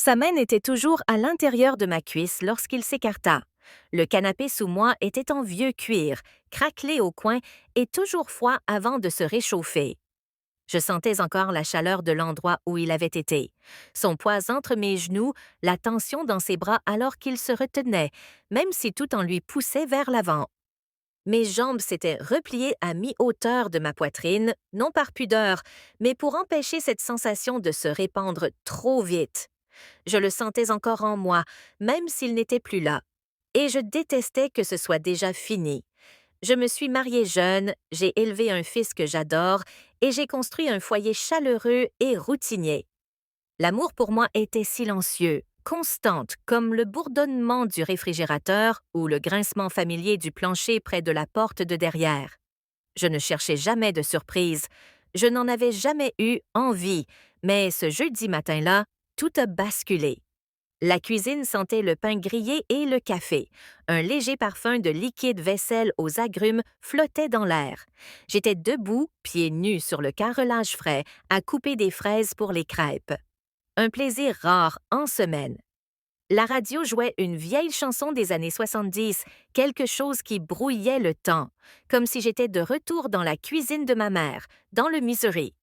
Sa main était toujours à l'intérieur de ma cuisse lorsqu'il s'écarta. Le canapé sous moi était en vieux cuir, craquelé au coin et toujours froid avant de se réchauffer. Je sentais encore la chaleur de l'endroit où il avait été, son poids entre mes genoux, la tension dans ses bras alors qu'il se retenait, même si tout en lui poussait vers l'avant. Mes jambes s'étaient repliées à mi-hauteur de ma poitrine, non par pudeur, mais pour empêcher cette sensation de se répandre trop vite. Je le sentais encore en moi, même s'il n'était plus là. Et je détestais que ce soit déjà fini. Je me suis mariée jeune, j'ai élevé un fils que j'adore et j'ai construit un foyer chaleureux et routinier. L'amour pour moi était silencieux, constante, comme le bourdonnement du réfrigérateur ou le grincement familier du plancher près de la porte de derrière. Je ne cherchais jamais de surprise. Je n'en avais jamais eu envie, mais ce jeudi matin-là, tout a basculé. La cuisine sentait le pain grillé et le café. Un léger parfum de liquide vaisselle aux agrumes flottait dans l'air. J'étais debout, pieds nus sur le carrelage frais, à couper des fraises pour les crêpes. Un plaisir rare en semaine. La radio jouait une vieille chanson des années 70, quelque chose qui brouillait le temps, comme si j'étais de retour dans la cuisine de ma mère, dans le Missouri.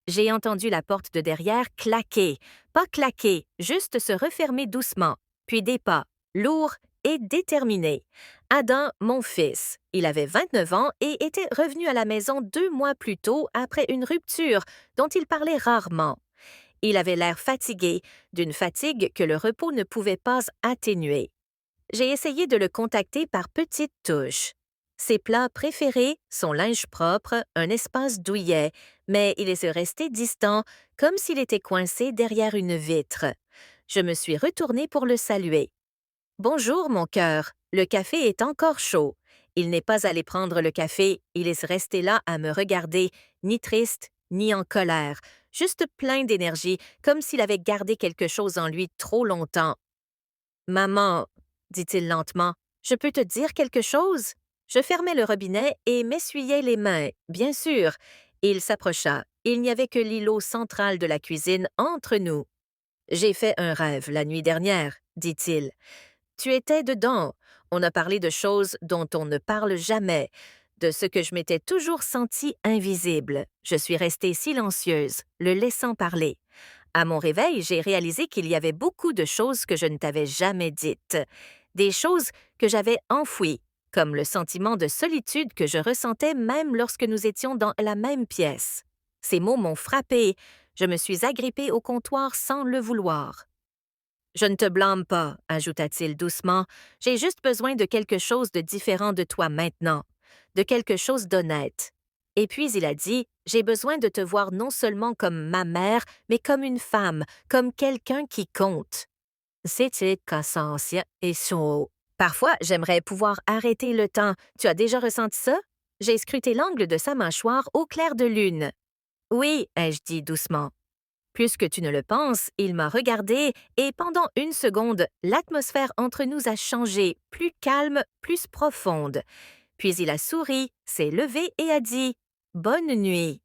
J'ai entendu la porte de derrière claquer, pas claquer, juste se refermer doucement, puis des pas, lourds et déterminés. Adam, mon fils, il avait 29 ans et était revenu à la maison 2 mois plus tôt après une rupture dont il parlait rarement. Il avait l'air fatigué, d'une fatigue que le repos ne pouvait pas atténuer. J'ai essayé de le contacter par petites touches. Ses plats préférés, son linge propre, un espace douillet, mais il est resté distant, comme s'il était coincé derrière une vitre. Je me suis retournée pour le saluer. « Bonjour, mon cœur, le café est encore chaud. » Il n'est pas allé prendre le café, il est resté là à me regarder, ni triste, ni en colère, juste plein d'énergie, comme s'il avait gardé quelque chose en lui trop longtemps. « Maman, dit-il lentement, je peux te dire quelque chose? Je fermai le robinet et m'essuyai les mains, bien sûr. Il s'approcha. Il n'y avait que l'îlot central de la cuisine entre nous. J'ai fait un rêve la nuit dernière, dit-il. Tu étais dedans. On a parlé de choses dont on ne parle jamais, de ce que je m'étais toujours senti invisible. Je suis restée silencieuse, le laissant parler. À mon réveil, j'ai réalisé qu'il y avait beaucoup de choses que je ne t'avais jamais dites, des choses que j'avais enfouies, comme le sentiment de solitude que je ressentais même lorsque nous étions dans la même pièce. Ces mots m'ont frappée. Je me suis agrippée au comptoir sans le vouloir. « Je ne te blâme pas, ajouta-t-il doucement, j'ai juste besoin de quelque chose de différent de toi maintenant, de quelque chose d'honnête. » Et puis il a dit, « J'ai besoin de te voir non seulement comme ma mère, mais comme une femme, comme quelqu'un qui compte. » C'était cassantien et chaud. Parfois, j'aimerais pouvoir arrêter le temps. Tu as déjà ressenti ça? J'ai scruté l'angle de sa mâchoire au clair de lune. « Oui, ai-je dit doucement. » Plus que tu ne le penses, il m'a regardé et pendant une seconde, l'atmosphère entre nous a changé, plus calme, plus profonde. Puis il a souri, s'est levé et a dit « Bonne nuit ».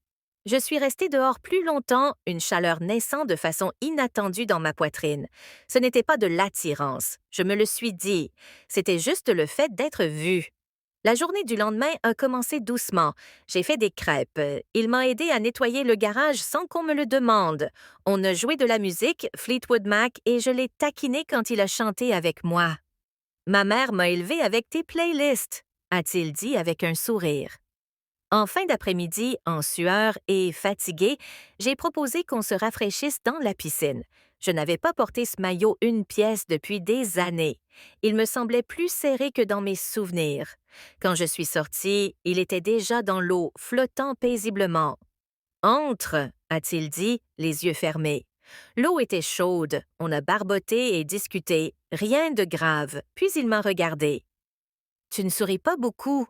Je suis restée dehors plus longtemps, une chaleur naissant de façon inattendue dans ma poitrine. Ce n'était pas de l'attirance, je me le suis dit. C'était juste le fait d'être vue. La journée du lendemain a commencé doucement. J'ai fait des crêpes. Il m'a aidé à nettoyer le garage sans qu'on me le demande. On a joué de la musique, Fleetwood Mac, et je l'ai taquiné quand il a chanté avec moi. « Ma mère m'a élevé avec tes playlists », a-t-il dit avec un sourire. En fin d'après-midi, en sueur et fatiguée, j'ai proposé qu'on se rafraîchisse dans la piscine. Je n'avais pas porté ce maillot une pièce depuis des années. Il me semblait plus serré que dans mes souvenirs. Quand je suis sortie, il était déjà dans l'eau, flottant paisiblement. « Entre », a-t-il dit, les yeux fermés. L'eau était chaude, on a barboté et discuté, rien de grave, puis il m'a regardé. « Tu ne souris pas beaucoup. »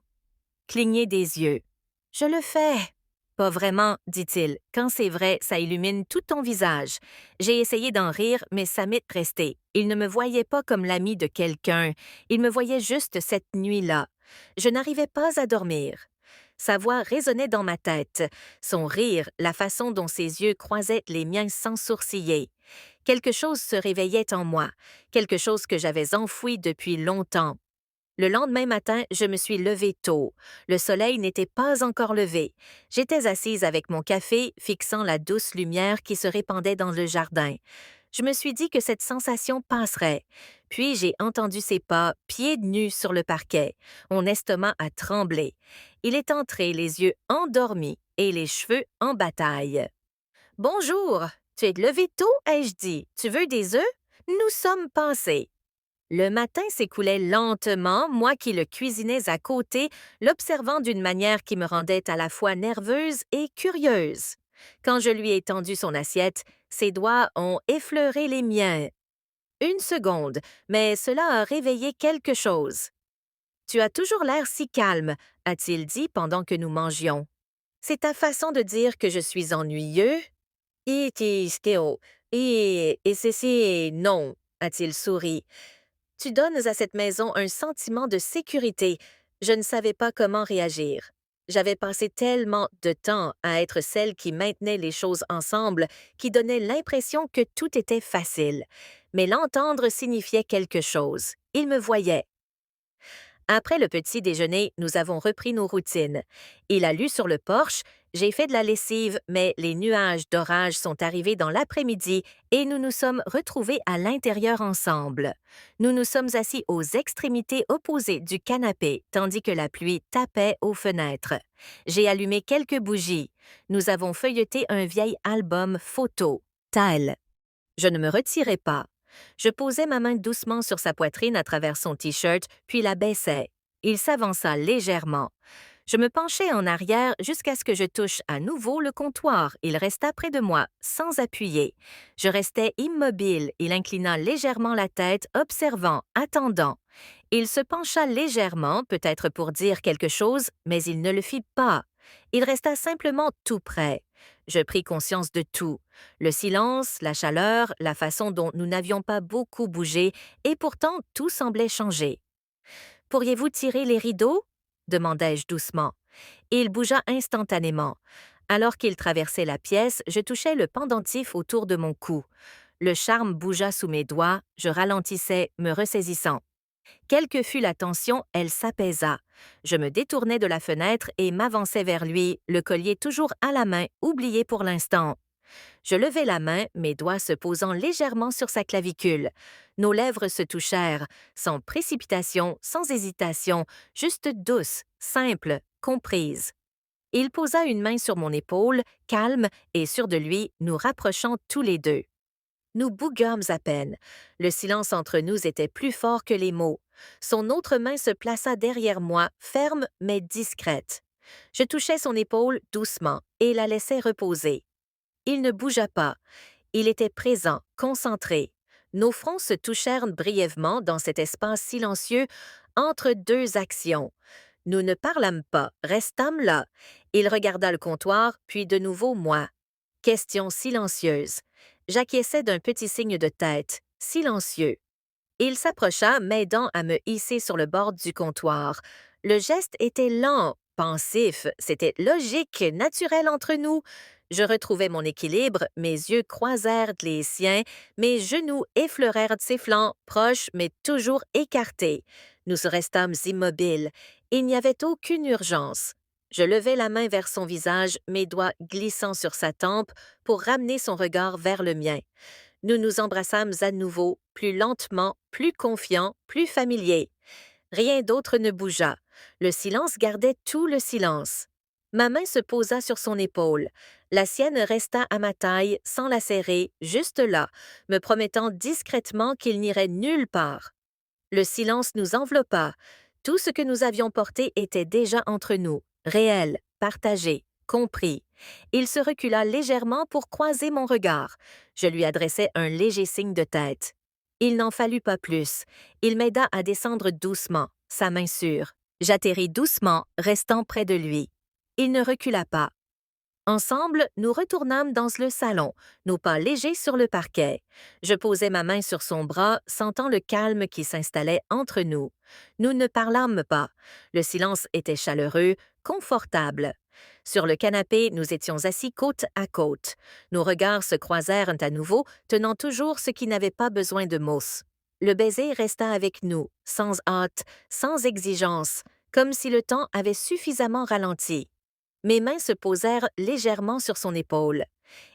Cligner des yeux. « Je le fais. » « Pas vraiment, dit-il. Quand c'est vrai, ça illumine tout ton visage. J'ai essayé d'en rire, mais ça m'est resté. Il ne me voyait pas comme l'ami de quelqu'un. Il me voyait juste cette nuit-là. Je n'arrivais pas à dormir. Sa voix résonnait dans ma tête. Son rire, la façon dont ses yeux croisaient les miens sans sourciller. Quelque chose se réveillait en moi, quelque chose que j'avais enfoui depuis longtemps. Le lendemain matin, je me suis levée tôt. Le soleil n'était pas encore levé. J'étais assise avec mon café, fixant la douce lumière qui se répandait dans le jardin. Je me suis dit que cette sensation passerait. Puis j'ai entendu ses pas, pieds nus sur le parquet. Mon estomac a tremblé. Il est entré, les yeux endormis et les cheveux en bataille. Bonjour, tu es levé tôt, ai-je dit. Tu veux des œufs? Nous sommes passés. Le matin s'écoulait lentement, moi qui le cuisinais à côté, l'observant d'une manière qui me rendait à la fois nerveuse et curieuse. Quand je lui ai tendu son assiette, ses doigts ont effleuré les miens. Une seconde, mais cela a réveillé quelque chose. Tu as toujours l'air si calme, a-t-il dit pendant que nous mangions. C'est ta façon de dire que je suis ennuyeux? Et c'est non, a-t-il souri. Tu donnes à cette maison un sentiment de sécurité. Je ne savais pas comment réagir. J'avais passé tellement de temps à être celle qui maintenait les choses ensemble, qui donnait l'impression que tout était facile. Mais l'entendre signifiait quelque chose. Il me voyait. Après le petit déjeuner, nous avons repris nos routines. Il a lu sur le porche, j'ai fait de la lessive, mais les nuages d'orage sont arrivés dans l'après-midi et nous nous sommes retrouvés à l'intérieur ensemble. Nous nous sommes assis aux extrémités opposées du canapé, tandis que la pluie tapait aux fenêtres. J'ai allumé quelques bougies. Nous avons feuilleté un vieil album photo, Tile. Je ne me retirai pas. Je posai ma main doucement sur sa poitrine à travers son T-shirt, puis la baissai. Il s'avança légèrement. Je me penchai en arrière jusqu'à ce que je touche à nouveau le comptoir. Il resta près de moi, sans appuyer. Je restais immobile. Il inclina légèrement la tête, observant, attendant. Il se pencha légèrement, peut-être pour dire quelque chose, mais il ne le fit pas. Il resta simplement tout près. Je pris conscience de tout. Le silence, la chaleur, la façon dont nous n'avions pas beaucoup bougé, et pourtant tout semblait changer. « Pourriez-vous tirer les rideaux? » demandai-je doucement. Il bougea instantanément. Alors qu'il traversait la pièce, je touchai le pendentif autour de mon cou. Le charme bougea sous mes doigts, je ralentissais, me ressaisissant. Quelle que fût la tension, elle s'apaisa. Je me détournai de la fenêtre et m'avançai vers lui, le collier toujours à la main, oublié pour l'instant. Je levai la main, mes doigts se posant légèrement sur sa clavicule. Nos lèvres se touchèrent, sans précipitation, sans hésitation, juste douces, simples, comprises. Il posa une main sur mon épaule, calme et sûr de lui, nous rapprochant tous les deux. Nous bougâmes à peine. Le silence entre nous était plus fort que les mots. Son autre main se plaça derrière moi, ferme mais discrète. Je touchai son épaule doucement et la laissai reposer. Il ne bougea pas. Il était présent, concentré. Nos fronts se touchèrent brièvement dans cet espace silencieux entre deux actions. Nous ne parlâmes pas, restâmes là. Il regarda le comptoir, puis de nouveau moi. Question silencieuse. J'acquiesçais d'un petit signe de tête, silencieux. Il s'approcha, m'aidant à me hisser sur le bord du comptoir. Le geste était lent, pensif, c'était logique, naturel entre nous. Je retrouvai mon équilibre, mes yeux croisèrent les siens, mes genoux effleurèrent ses flancs, proches mais toujours écartés. Nous restâmes immobiles. Il n'y avait aucune urgence. Je levai la main vers son visage, mes doigts glissant sur sa tempe pour ramener son regard vers le mien. Nous nous embrassâmes à nouveau, plus lentement, plus confiants, plus familiers. Rien d'autre ne bougea. Le silence gardait tout le silence. Ma main se posa sur son épaule. La sienne resta à ma taille, sans la serrer, juste là, me promettant discrètement qu'il n'irait nulle part. Le silence nous enveloppa. Tout ce que nous avions porté était déjà entre nous, réel, partagé, compris. Il se recula légèrement pour croiser mon regard. Je lui adressai un léger signe de tête. Il n'en fallut pas plus. Il m'aida à descendre doucement, sa main sûre. J'atterris doucement, restant près de lui. Il ne recula pas. Ensemble, nous retournâmes dans le salon, nos pas légers sur le parquet. Je posai ma main sur son bras, sentant le calme qui s'installait entre nous. Nous ne parlâmes pas. Le silence était chaleureux, confortable. Sur le canapé, nous étions assis côte à côte. Nos regards se croisèrent à nouveau, tenant toujours ce qui n'avait pas besoin de mousse. Le baiser resta avec nous, sans hâte, sans exigence, comme si le temps avait suffisamment ralenti. Mes mains se posèrent légèrement sur son épaule.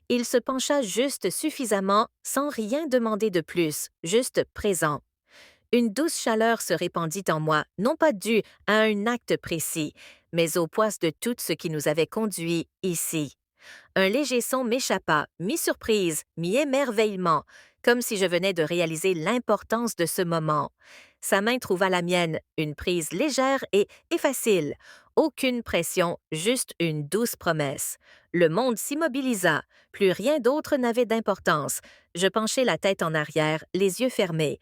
Il se pencha juste suffisamment, sans rien demander de plus, juste présent. Une douce chaleur se répandit en moi, non pas due à un acte précis, mais au poids de tout ce qui nous avait conduits ici. Un léger son m'échappa, mi-surprise, mi-émerveillement, comme si je venais de réaliser l'importance de ce moment. Sa main trouva la mienne, une prise légère et facile. Aucune pression, juste une douce promesse. Le monde s'immobilisa, plus rien d'autre n'avait d'importance. Je penchai la tête en arrière, les yeux fermés.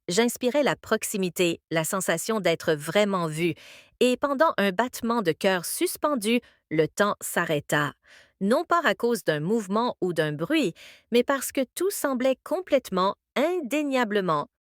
J'inspirais la proximité, la sensation d'être vraiment vue, et pendant un battement de cœur suspendu, le temps s'arrêta. Non pas à cause d'un mouvement ou d'un bruit, mais parce que tout semblait complètement, indéniablement,